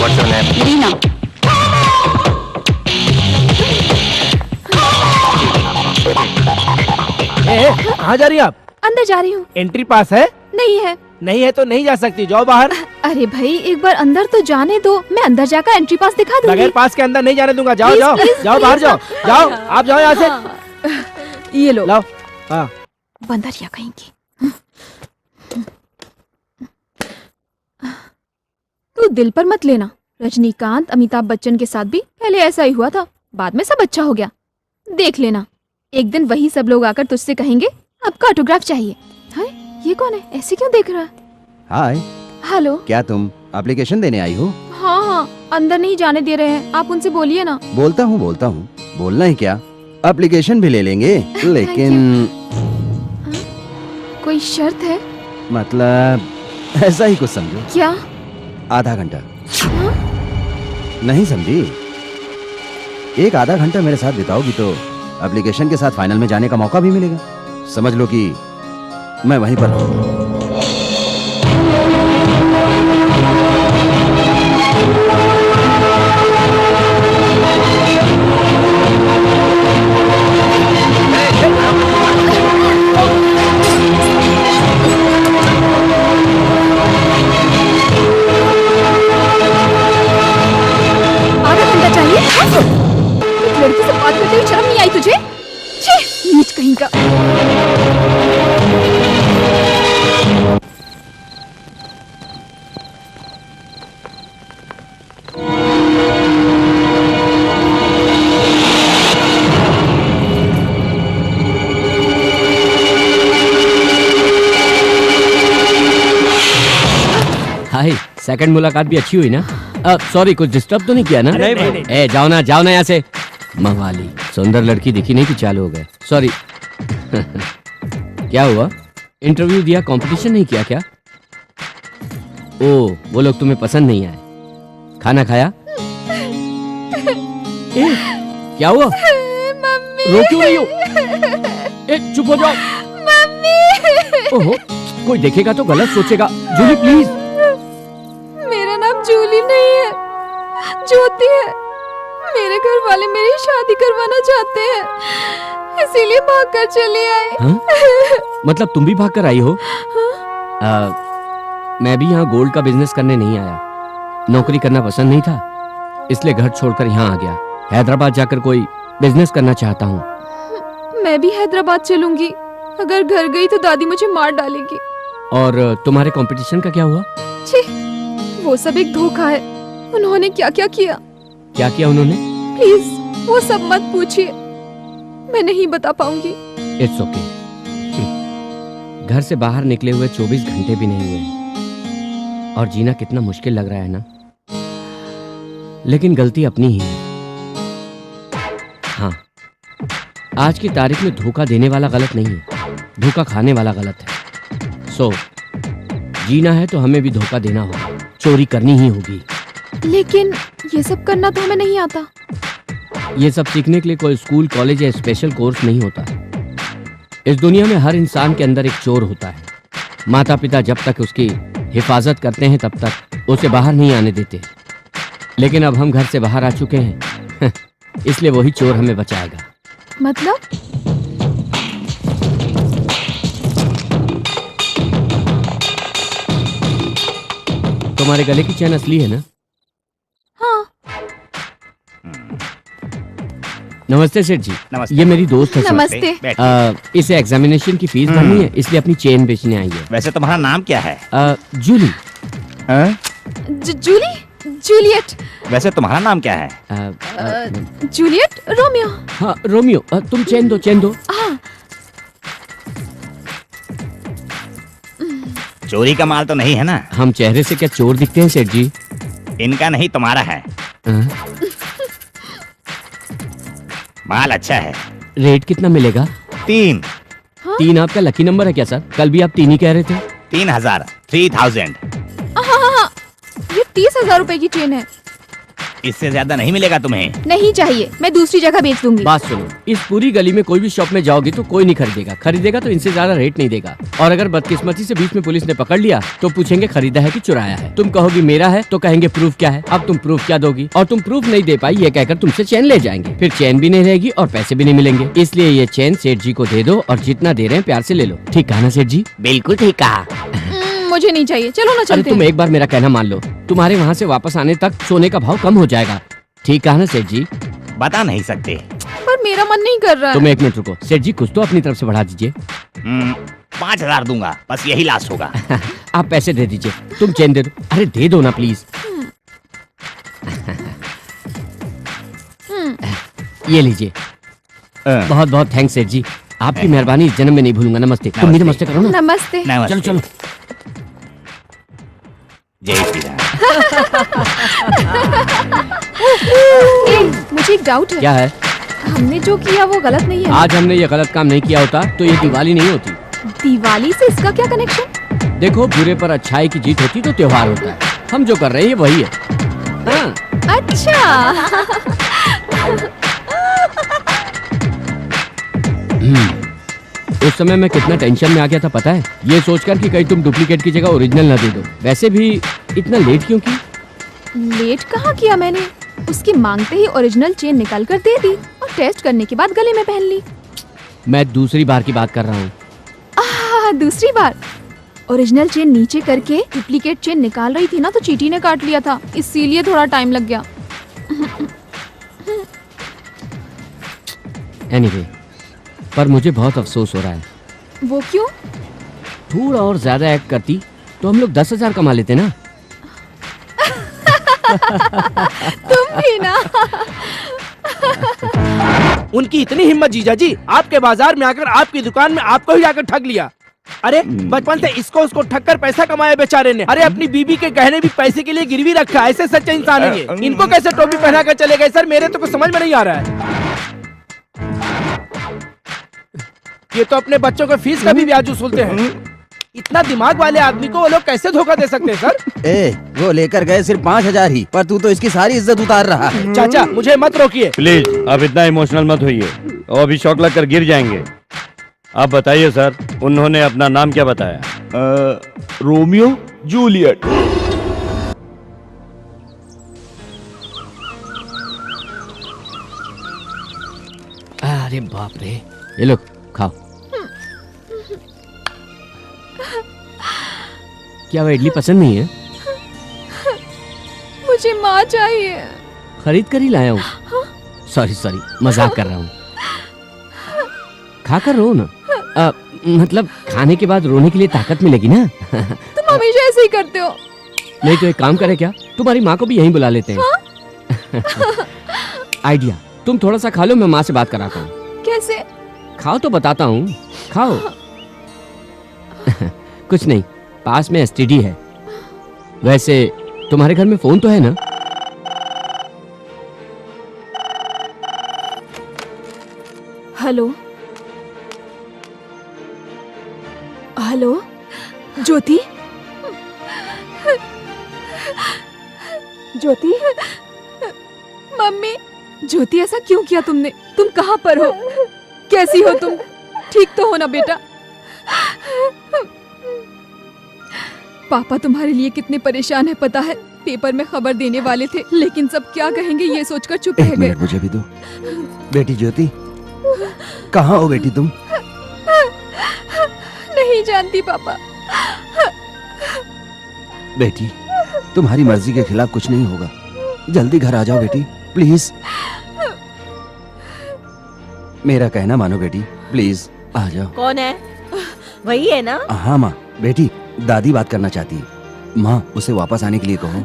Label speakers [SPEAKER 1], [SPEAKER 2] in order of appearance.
[SPEAKER 1] What's your name?
[SPEAKER 2] Reena.
[SPEAKER 3] कहाँ जा रही हैं आप?
[SPEAKER 2] अंदर जा रही हूँ।
[SPEAKER 3] एंट्री पास है?
[SPEAKER 2] नहीं है।
[SPEAKER 3] नहीं है तो नहीं जा सकती, जाओ बाहर।
[SPEAKER 2] अरे भाई एक बार अंदर तो जाने दो, मैं अंदर जाकर एंट्री पास दिखा दूंगी।
[SPEAKER 3] बगैर पास के अंदर नहीं जाने दूंगा, जाओ
[SPEAKER 2] Please,
[SPEAKER 3] जाओ
[SPEAKER 2] please,
[SPEAKER 3] जाओ
[SPEAKER 2] please,
[SPEAKER 3] बाहर जाओ जाओ, आप जाओ यहाँ से।
[SPEAKER 2] ये लो।
[SPEAKER 3] लाओ। हाँ
[SPEAKER 2] बंदरिया कहीं की। तू दिल पर मत लेना, रजनीकांत अमिताभ बच्चन के साथ भी पहले ऐसा ही हुआ था, बाद में सब अच्छा हो गया। देख लेना, एक दिन वही सब लोग आकर तुझसे कहेंगे आपका ऑटोग्राफ चाहिए। हाय, ये कौन है, ऐसे क्यों देख रहा है?
[SPEAKER 4] हाय,
[SPEAKER 2] हेलो।
[SPEAKER 4] क्या तुम एप्लीकेशन देने आई हो?
[SPEAKER 2] हाँ हाँ, अंदर नहीं जाने दे रहे हैं, आप उनसे बोलिए ना।
[SPEAKER 4] बोलता हूँ बोलना ही क्या, एप्लीकेशन भी ले लेंगे, लेकिन
[SPEAKER 2] कोई शर्त है?
[SPEAKER 4] मतलब ऐसा ही कुछ समझो।
[SPEAKER 2] क्या?
[SPEAKER 4] आधा घंटा। नहीं समझी? एक आधा घंटा मेरे साथ बिताओगी तो एप्लीकेशन के साथ फाइनल में जाने का मौका भी मिलेगा। समझ लो कि मैं वहीं पर हूँ।
[SPEAKER 2] लड़की से बात करते हुए शर्म नहीं आई तुझे? छी, नीच कहीं का।
[SPEAKER 5] हाय, सेकंड मुलाकात भी अच्छी हुई ना? सॉरी, कुछ डिस्टर्ब तो नहीं किया ना?
[SPEAKER 3] नहीं।
[SPEAKER 5] ए, जाओ ना यहाँ से। मवाली, सुंदर लड़की दिखी नहीं कि चालू हो गए। सॉरी। क्या हुआ? इंटरव्यू दिया, कंपटीशन नहीं किया क्या? ओ, वो लोग तुम्हें पसंद नहीं आए। खाना खाया? ए, क्या हुआ?
[SPEAKER 2] मम्मी।
[SPEAKER 5] रो क्यों रही हो? ए, चुप हो जाओ।
[SPEAKER 2] मम्मी।
[SPEAKER 5] ओहो, कोई देखेगा तो गलत सोचेगा। जूली प्लीज।
[SPEAKER 2] मेरा नाम जूली नहीं है, ज्योति है। मेरे घर वाले मेरी शादी करवाना चाहते हैं, इसीलिए भागकर चली आई।
[SPEAKER 5] हाँ? मतलब तुम भी भाग कर आई हो? मैं भी यहाँ गोल्ड का बिजनेस करने नहीं आया। नौकरी करना पसंद नहीं था, इसलिए घर छोड़कर यहाँ आ गया। हैदराबाद जाकर कोई बिजनेस करना चाहता हूँ।
[SPEAKER 2] मैं भी हैदराबाद चलूंगी, अगर घर गई तो दादी मुझे मार डालेगी।
[SPEAKER 5] और तुम्हारे कंपटीशन का क्या हुआ?
[SPEAKER 2] छी, वो सब एक धोखा है। उन्होंने क्या क्या किया?
[SPEAKER 5] क्या किया उन्होंने?
[SPEAKER 2] प्लीज वो सब मत पूछिए, मैं नहीं बता पाऊंगी।
[SPEAKER 5] It's okay. घर से बाहर निकले हुए 24 घंटे भी नहीं हुए और जीना कितना मुश्किल लग रहा है ना? लेकिन गलती अपनी ही है। हाँ, आज की तारीख में धोखा देने वाला गलत नहीं है, धोखा खाने वाला गलत है। सो जीना है तो हमें भी धोखा देना होगा, चोरी करनी ही होगी।
[SPEAKER 2] लेकिन ये सब करना तो हमें नहीं आता।
[SPEAKER 5] ये सब सीखने के लिए कोई स्कूल, कॉलेज या स्पेशल कोर्स नहीं होता। इस दुनिया में हर इंसान के अंदर एक चोर होता है। माता पिता जब तक उसकी हिफाजत करते हैं तब तक उसे बाहर नहीं आने देते, लेकिन अब हम घर से बाहर आ चुके हैं इसलिए वही चोर हमें बचाएगा।
[SPEAKER 2] मतलब?
[SPEAKER 5] तुम्हारे गले की चैन असली है ना?
[SPEAKER 2] हाँ।
[SPEAKER 5] नमस्ते सेठ जी।
[SPEAKER 1] नमस्ते।
[SPEAKER 5] ये मेरी दोस्त है।
[SPEAKER 2] नमस्ते।
[SPEAKER 1] बैठिए।
[SPEAKER 5] इसे एग्जामिनेशन की फीस भरनी है, इसलिए अपनी चेन बेचने आई है।
[SPEAKER 1] वैसे तुम्हारा नाम क्या है?
[SPEAKER 5] जूली।
[SPEAKER 1] हाँ?
[SPEAKER 2] जूली? जूलियट।
[SPEAKER 1] वैसे तुम्हारा नाम क्या है?
[SPEAKER 2] Juliet, Romeo.
[SPEAKER 5] हाँ, रोमियो। तुम चेन दो, चेन दो।
[SPEAKER 2] हाँ।
[SPEAKER 1] चोरी का माल तो नहीं है ना?
[SPEAKER 5] हम चेहरे से क्या चोर दिखते हैं सेठ जी?
[SPEAKER 1] इनका नहीं, तुम्हारा है। माल अच्छा है।
[SPEAKER 5] रेट कितना मिलेगा?
[SPEAKER 1] 3।
[SPEAKER 5] 3 आपका लकी नंबर है क्या सर? कल भी आप 3 ही कह रहे थे।
[SPEAKER 1] 3000। 3000।
[SPEAKER 2] हाँ हाँ हाँ, ये 30,000 रुपए की चेन है।
[SPEAKER 1] इससे ज्यादा नहीं मिलेगा तुम्हें।
[SPEAKER 2] नहीं चाहिए, मैं दूसरी जगह बेच दूंगी।
[SPEAKER 5] बात सुनो, इस पूरी गली में कोई भी शॉप में जाओगी तो कोई नहीं खरीदेगा, खरीदेगा तो इनसे ज्यादा रेट नहीं देगा। और अगर बदकिस्मती से बीच में पुलिस ने पकड़ लिया तो पूछेंगे खरीदा है कि चुराया है। तुम कहोगी मेरा है तो कहेंगे प्रूफ क्या है। अब तुम प्रूफ क्या दोगी, और तुम प्रूफ नहीं दे पाई ये कहकर तुमसे चैन ले जाएंगे। फिर चैन भी नहीं रहेगी और पैसे भी नहीं मिलेंगे। इसलिए ये चैन सेठ जी को दे दो और जितना दे रहे हैं प्यार से ले लो। ठीक कहा ना सेठ जी?
[SPEAKER 1] बिल्कुल ठीक कहा।
[SPEAKER 2] मुझे नहीं चाहिए, चलो ना
[SPEAKER 5] अरे
[SPEAKER 2] चलते
[SPEAKER 5] तुम
[SPEAKER 2] हैं।
[SPEAKER 5] एक बार मेरा कहना मान लो, तुम्हारे वहाँ से वापस आने तक सोने का भाव कम हो जाएगा। ठीक कहा ना सेठ जी?
[SPEAKER 1] बता नहीं सकते।
[SPEAKER 2] पर मेरा मन नहीं कर रहा है।
[SPEAKER 5] तुम एक मिनट रुको, सेठ जी कुछ तो अपनी तरफ से बढ़ा दीजिए।
[SPEAKER 1] 5,000 दूंगा, बस यही लास्ट होगा।
[SPEAKER 5] आप पैसे दे दीजिए, तुम चैन दे दो। अरे दे दो ना प्लीज। ये लीजिए। बहुत बहुत थैंक्स सेठ जी, आपकी मेहरबानी इस जन्म में नहीं भूलूंगा। नमस्ते। तुम भी नमस्ते करो ना।
[SPEAKER 2] नमस्ते।
[SPEAKER 1] नमस्ते।
[SPEAKER 5] चलो चलो।
[SPEAKER 1] जय श्री राम।
[SPEAKER 2] ए, मुझे एक डाउट है।
[SPEAKER 5] क्या है?
[SPEAKER 2] हमने जो किया वो गलत नहीं है?
[SPEAKER 5] आज हमने ये गलत काम नहीं किया होता तो ये दिवाली नहीं होती।
[SPEAKER 2] दिवाली से इसका क्या कनेक्शन?
[SPEAKER 5] देखो, बुरे पर अच्छाई की जीत होती तो त्योहार होता है। हम जो कर रहे हैं वही है। हाँ।
[SPEAKER 2] अच्छा।
[SPEAKER 5] उस समय मैं कितना टेंशन में आ गया था पता है, ये सोचकर कि कहीं तुम डुप्लीकेट की जगह ओरिजिनल ना दे दो। वैसे भी इतना लेट क्यों की?
[SPEAKER 2] लेट कहाँ किया मैंने? उसकी मांगते ही ओरिजिनल चेन निकाल कर दे दी और टेस्ट करने के बाद गले में पहन ली।
[SPEAKER 5] मैं दूसरी बार की बात कर रहा हूँ।
[SPEAKER 2] दूसरी बार? ओरिजिनल चेन नीचे करके डुप्लीकेट चेन निकाल रही थी ना तो चींटी ने काट लिया था, इसीलिए थोड़ा टाइम लग गया।
[SPEAKER 5] एनीवे, पर मुझे बहुत अफसोस हो रहा है।
[SPEAKER 2] वो क्यों?
[SPEAKER 5] थोड़ा और ज्यादा एक्ट करती तो हम लोग 10,000 कमा लेते ना।
[SPEAKER 2] तुम भी ना।
[SPEAKER 3] उनकी इतनी हिम्मत जीजा जी, आपके बाजार में आकर आपकी दुकान में आपको ही आकर ठग लिया। अरे बचपन से इसको उसको ठग कर पैसा कमाया बेचारे ने। अरे अपनी बीबी के गहने भी पैसे के लिए गिरवी रखा। ऐसे सच्चे इंसान है ये। इनको कैसे टोपी पहना कर चले गए सर? मेरे तो कुछ समझ में नहीं आ रहा है। ये तो अपने बच्चों को फीस का भी ब्याज वसूलते हैं। इतना दिमाग वाले आदमी को वो लोग कैसे धोखा दे सकते हैं सर?
[SPEAKER 4] वो लेकर गए सिर्फ 5,000 ही, पर तू तो इसकी सारी इज्जत उतार रहा है।
[SPEAKER 3] चाचा मुझे मत रोकिए
[SPEAKER 6] प्लीज, आप इतना इमोशनल मत होइए, और अभी शॉक लगकर गिर जाएंगे। आप बताइए सर, उन्होंने अपना नाम क्या बताया?
[SPEAKER 7] Romeo Juliet.
[SPEAKER 5] अरे बाप रे, ये लो खाओ। क्या वो इडली पसंद नहीं है?
[SPEAKER 2] मुझे माँ चाहिए।
[SPEAKER 5] खरीद कर ही लाया हूँ। सॉरी सॉरी, मजाक कर रहा हूँ। खा कर रो ना। मतलब खाने के बाद रोने के लिए ताकत मिलेगी ना।
[SPEAKER 2] तुम हमेशा ऐसे ही करते हो।
[SPEAKER 5] नहीं तो एक काम करे क्या, तुम्हारी माँ को भी यहीं बुला लेते हैं। आइडिया, तुम थोड़ा सा खा लो, मैं माँ से बात कराता हूँ।
[SPEAKER 2] कैसे?
[SPEAKER 5] खाओ तो बताता हूँ, खाओ। कुछ नहीं, पास में एसटीडी है। वैसे तुम्हारे घर में फोन तो है ना?
[SPEAKER 2] हेलो हेलो, ज्योति? ज्योति? मम्मी। ज्योति, ऐसा क्यों किया तुमने? तुम कहाँ पर हो? कैसी हो तुम? ठीक तो हो ना बेटा? पापा तुम्हारे लिए कितने परेशान है पता है। पेपर में खबर देने वाले थे, लेकिन सब क्या कहेंगे ये सोचकर चुप रह
[SPEAKER 4] एक
[SPEAKER 2] गए।
[SPEAKER 4] मिनट मुझे भी दो। बेटी ज्योति, कहाँ हो बेटी तुम?
[SPEAKER 2] नहीं जानती पापा।
[SPEAKER 4] बेटी, तुम्हारी मर्जी के खिलाफ कुछ नहीं होगा। जल्दी घर आ जाओ बेटी, प्लीज। मेरा कहना मानो बेटी, प्लीज आ जाओ।
[SPEAKER 8] कौन है? वही है ना?
[SPEAKER 4] हाँ माँ। बेटी, दादी बात करना चाहती है। माँ, उसे वापस आने के लिए कहो।